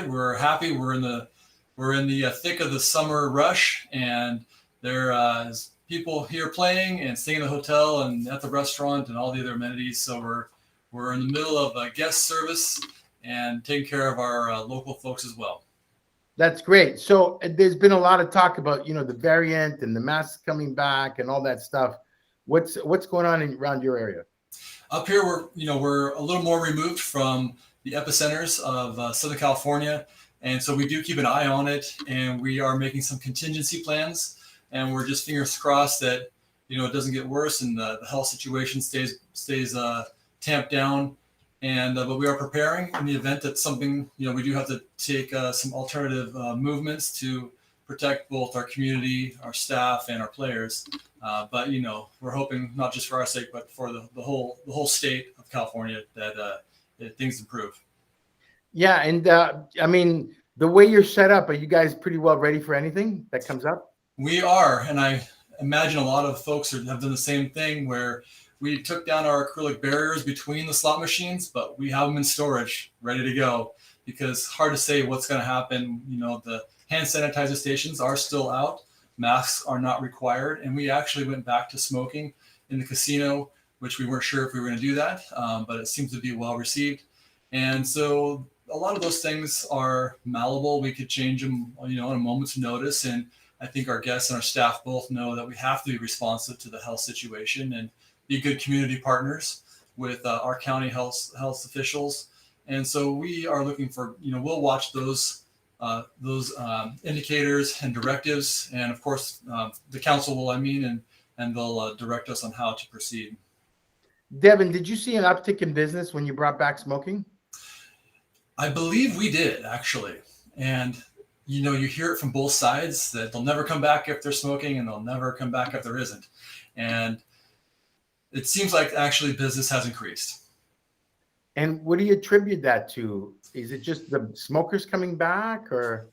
We're happy. We're in the thick of the summer rush, and there is people here playing and staying in the hotel and at the restaurant and all the other amenities. So we're in the middle of a guest service and taking care of our local folks as well. That's great. So there's been a lot of talk about, the variant and the masks coming back and all that stuff. What's going on around your area? Up here, we're a little more removed from the epicenters of Southern California, and so we do keep an eye on it, and we are making some contingency plans, and we're just fingers crossed that it doesn't get worse and the health situation stays tamped down. And but we are preparing in the event that something, we do have to take some alternative movements to protect both our community, our staff, and our players. But we're hoping not just for our sake, but for the whole state of California that things improve. Yeah, and I mean, the way you're set up, are you guys pretty well ready for anything that comes up? We are, and I imagine a lot of folks have done the same thing where we took down our acrylic barriers between the slot machines, but we have them in storage, ready to go, because hard to say what's going to happen. The hand sanitizer stations are still out. Masks are not required. And we actually went back to smoking in the casino, which we weren't sure if we were going to do that, but it seems to be well received. And so a lot of those things are malleable. We could change them, on a moment's notice. And I think our guests and our staff both know that we have to be responsive to the health situation and be good community partners with our county health officials. And so we are looking for, we'll watch those indicators and directives. And of course, the council will, and they'll direct us on how to proceed. Devin, did you see an uptick in business when you brought back smoking? I believe we did, actually. And, you hear it from both sides that they'll never come back if they're smoking and they'll never come back if there isn't. And it seems like actually business has increased. And what do you attribute that to? Is it just the smokers coming back, or?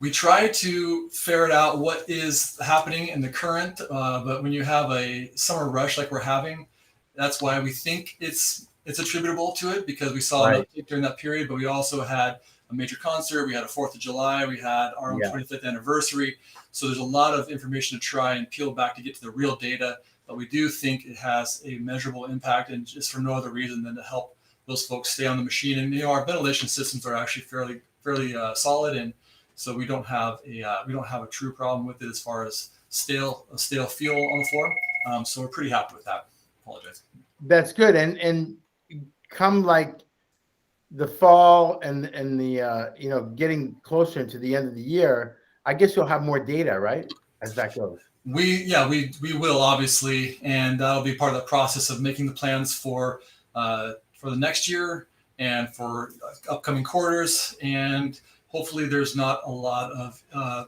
We try to ferret out what is happening in the current, but when you have a summer rush like we're having, that's why we think it's attributable to it, because we saw an uptick during that period, but we also had a major concert. We had a 4th of July. We had our own 25th anniversary. So there's a lot of information to try and peel back to get to the real data. But we do think it has a measurable impact, and just for no other reason than to help those folks stay on the machine. And our ventilation systems are actually fairly solid, and so we don't have a true problem with it as far as stale feel on the floor. So we're pretty happy with that. Apologize. That's good. And come like the fall and the getting closer into the end of the year, I guess you'll have more data, right, as that goes. We will, obviously, and that'll be part of the process of making the plans for the next year and for upcoming quarters. And hopefully there's not a lot of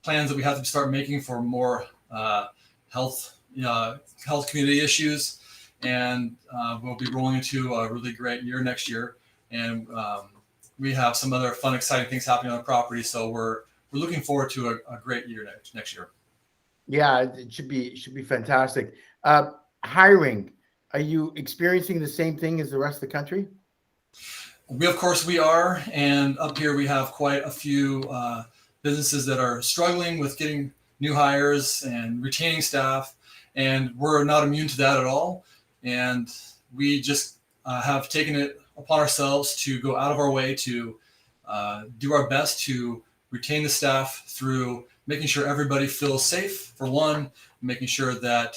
plans that we have to start making for more health community issues. And we'll be rolling into a really great year next year. And we have some other fun, exciting things happening on the property. So we're looking forward to a great year next year. Yeah, it should be fantastic. Hiring, are you experiencing the same thing as the rest of the country? Of course we are, and up here we have quite a few businesses that are struggling with getting new hires and retaining staff, and we're not immune to that at all. And we just have taken it upon ourselves to go out of our way to do our best to retain the staff through making sure everybody feels safe, for one, making sure that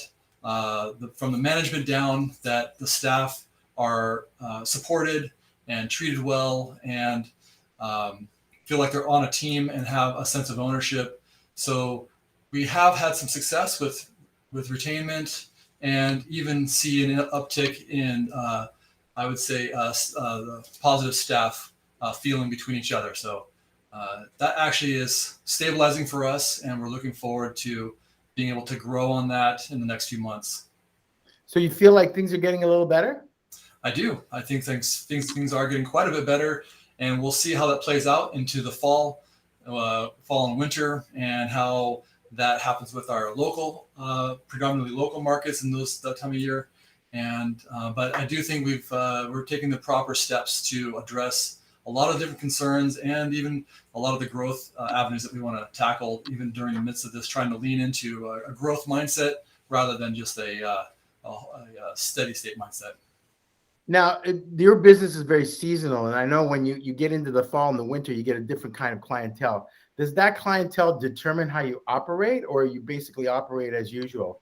from the management down, that the staff are supported and treated well and feel like they're on a team and have a sense of ownership. So we have had some success with retainment and even see an uptick in, I would say, the positive staff feeling between each other. So that actually is stabilizing for us, and we're looking forward to being able to grow on that in the next few months. So you feel like things are getting a little better? I do. I think things are getting quite a bit better, and we'll see how that plays out into the fall and winter, and how that happens with our local, predominantly local markets in that time of year. And but I do think we're taking the proper steps to address a lot of different concerns and even a lot of the growth avenues that we want to tackle, even during the midst of this, trying to lean into a growth mindset rather than just a steady state mindset. Now, your business is very seasonal, and I know when you get into the fall and the winter, you get a different kind of clientele. Does that clientele determine how you operate, or you basically operate as usual?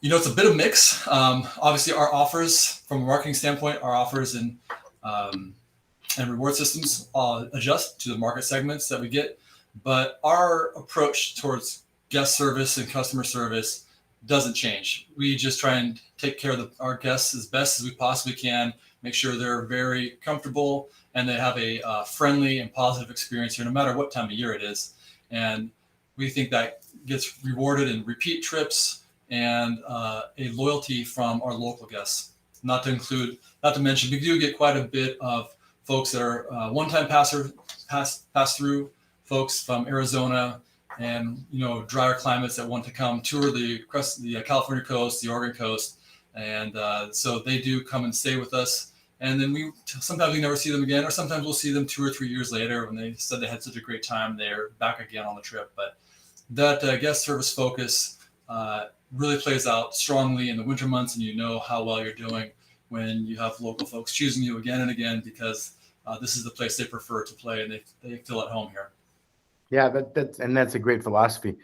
It's a bit of mix. Obviously, our offers, from a marketing standpoint, our offers and reward systems adjust to the market segments that we get. But our approach towards guest service and customer service doesn't change. We just try and take care of our guests as best as we possibly can, make sure they're very comfortable and they have a friendly and positive experience here, no matter what time of year it is. And we think that gets rewarded in repeat trips and a loyalty from our local guests. Not to mention, we do get quite a bit of folks that are one-time pass through folks from Arizona and drier climates that want to come tour the California coast, the Oregon coast, and so they do come and stay with us. And then sometimes we never see them again, or sometimes we'll see them 2 or 3 years later when they said they had such a great time. They're back again on the trip. But that guest service focus really plays out strongly in the winter months, and you know how well you're doing when you have local folks choosing you again and again because this is the place they prefer to play and they feel at home here. Yeah, that's a great philosophy.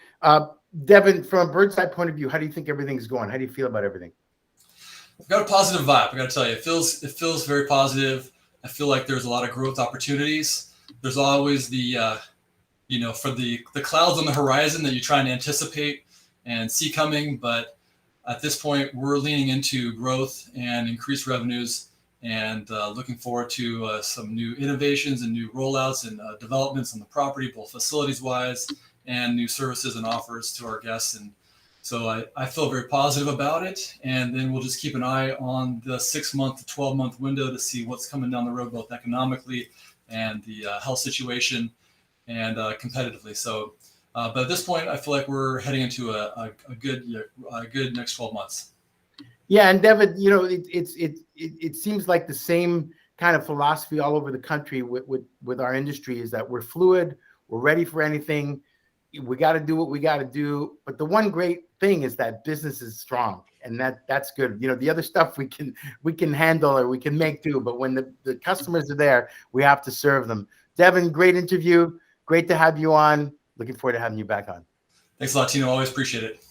Devin, from a bird's eye point of view, how do you think everything's going? How do you feel about everything? I've got a positive vibe. I got to tell you, it feels very positive. I feel like there's a lot of growth opportunities. There's always the for the clouds on the horizon that you try and anticipate and see coming. But at this point, we're leaning into growth and increased revenues and looking forward to some new innovations and new rollouts and developments on the property, both facilities-wise and new services and offers to our guests. And so I feel very positive about it. And then we'll just keep an eye on the 6-month to 12-month window to see what's coming down the road, both economically and the health situation and competitively. So, but at this point, I feel like we're heading into a good next 12 months. Yeah, and Devin, it seems like the same kind of philosophy all over the country with our industry is that we're fluid, we're ready for anything, we got to do what we got to do. But the one great thing is that business is strong, and that's good. The other stuff we can handle or we can make do, but when the customers are there, we have to serve them. Devin, great interview, great to have you on. Looking forward to having you back on. Thanks a lot, Tino. Always appreciate it.